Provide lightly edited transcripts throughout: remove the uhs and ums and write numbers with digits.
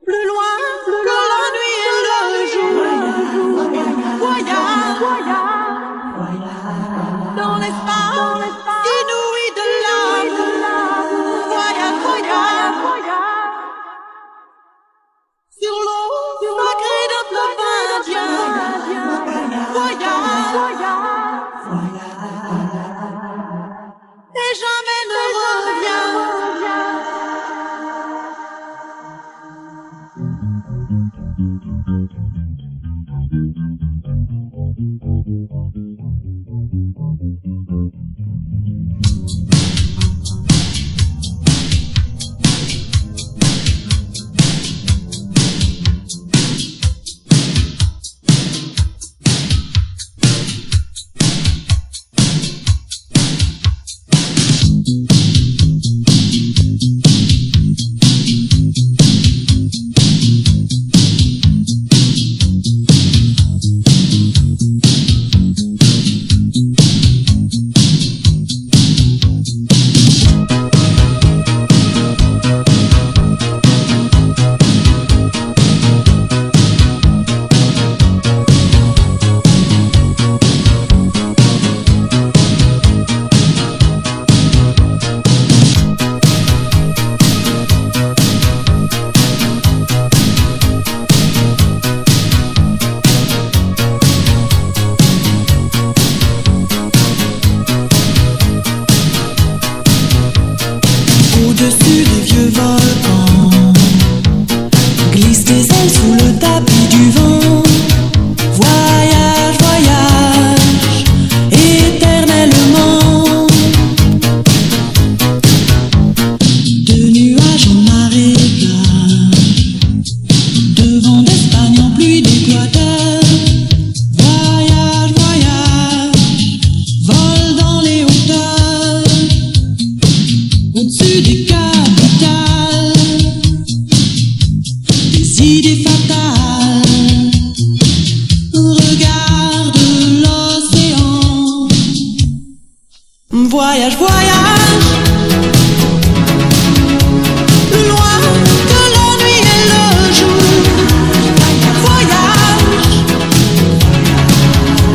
Plus loin que la nuit et le jour. Voyage dans l'espace inouï de l'amour. Voyage sur l'eau sacrée d'un fleuve indien. Voyage et jamais ne reviens. Au-dessus des vieux volcans glissent des ailes sous le tapis du vent. Voyage, voyage, éternellement. De nuages en marécage, de vent d'Espagne en pluie d'Équateur. Voyage, voyage, vole dans les hauteurs. Au-dessus des capitales, des idées fatales. Regarde l'océan. Voyage, voyage, plus loin que la nuit et le jour. Voyage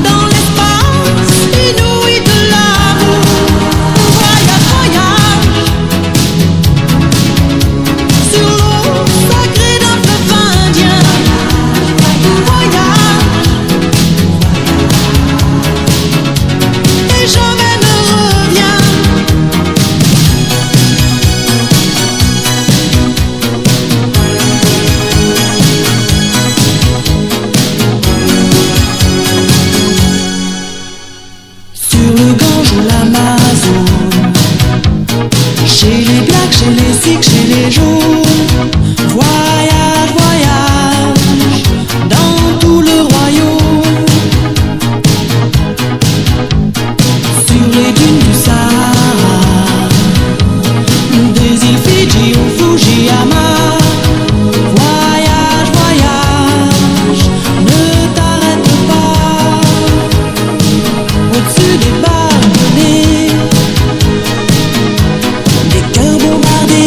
dans l'espace inouï de l'amour. Voyage, voyage sur l'eau sacrée d'un fleuve indien. Voyage et jamais ne reviens. Sur le Gange ou l'Amazone, chez les Blacks, chez les Sikhs, chez les Jaunes. Voyage, voyage dans tout le royaume. Sur les dunes du Sahara, des îles Fidji au Fujiyama. Voyage, voyage, ne t'arrête pas. Au-dessus des barbelés, des cœurs bombardés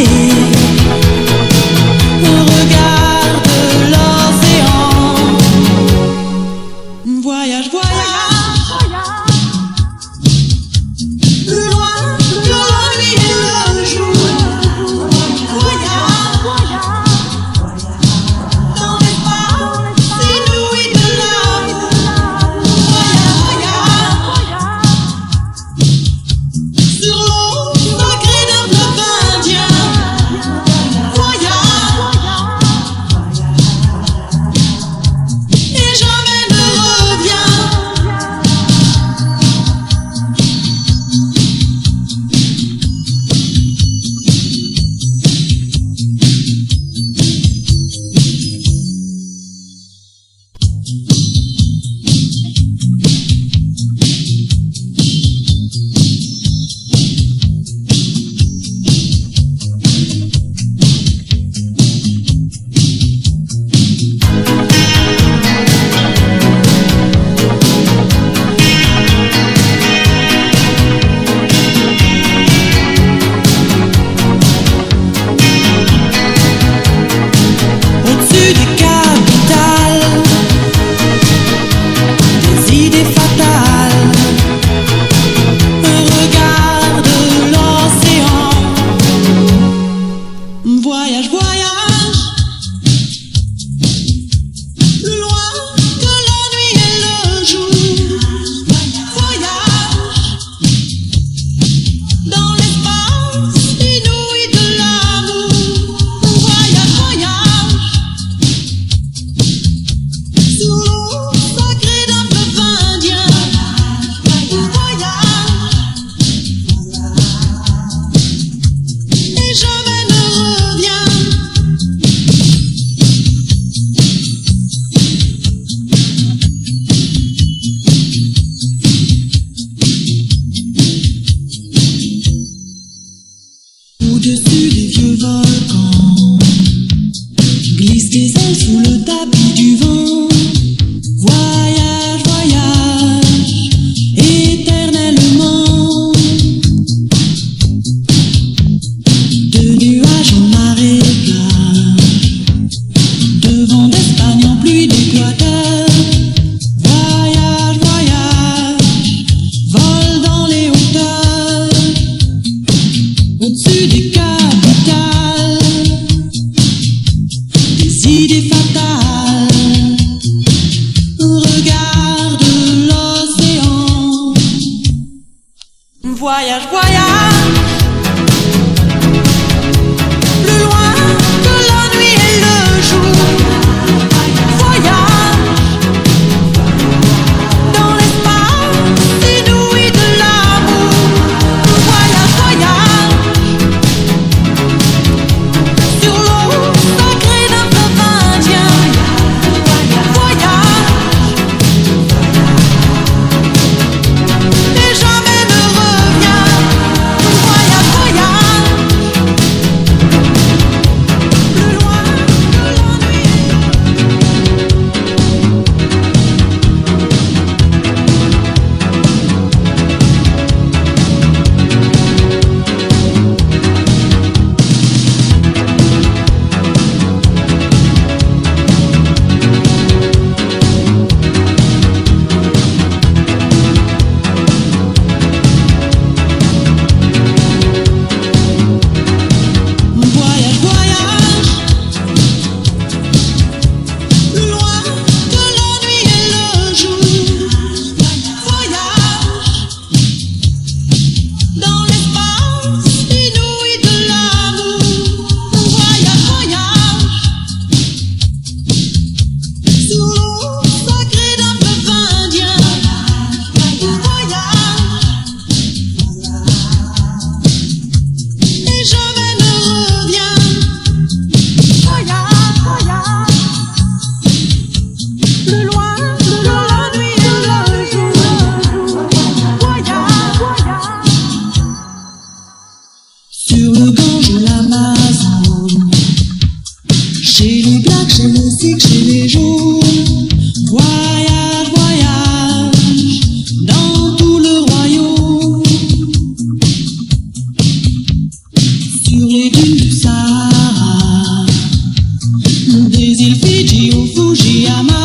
Au-dessus des vieux volcans, glisse tes ailes sous le tapis du vent. Voyage, voyage, éternellement. De nuages en marécage, de vent d'Espagne en pluie d'Équateur. Voyage, voyage, vole dans les hauteurs. Au-dessus des capitales, des idées fatales. Regarde l'océan. Voyage, voyage, plus loin que la nuit et le jour. Voyage dans l'espace inouï de l'amour. Voyage, voyage sur l'eau sacrée d'un fleuve indien. Voyage et jamais ne revient. Voyage, voyage, plus loin que la nuit. Voyage, voyage, plus loin que la nuit et le jour. Voyage dans l'espace inouï de l'amour. Voyage, voyage sur l'eau sacrée d'un fleuve indien. Voyage et jamais ne revient. Voyage, voyage, plus loin que la nuit et le jour. Voyage, voyage. Sur le Gange ou l'Amazone, chez les blacks, chez les sikhs, chez les jaunes. Voyage, voyage, dans tout le royaume. Sur les dunes du Sahara, des îles Fidji au Fujiyama.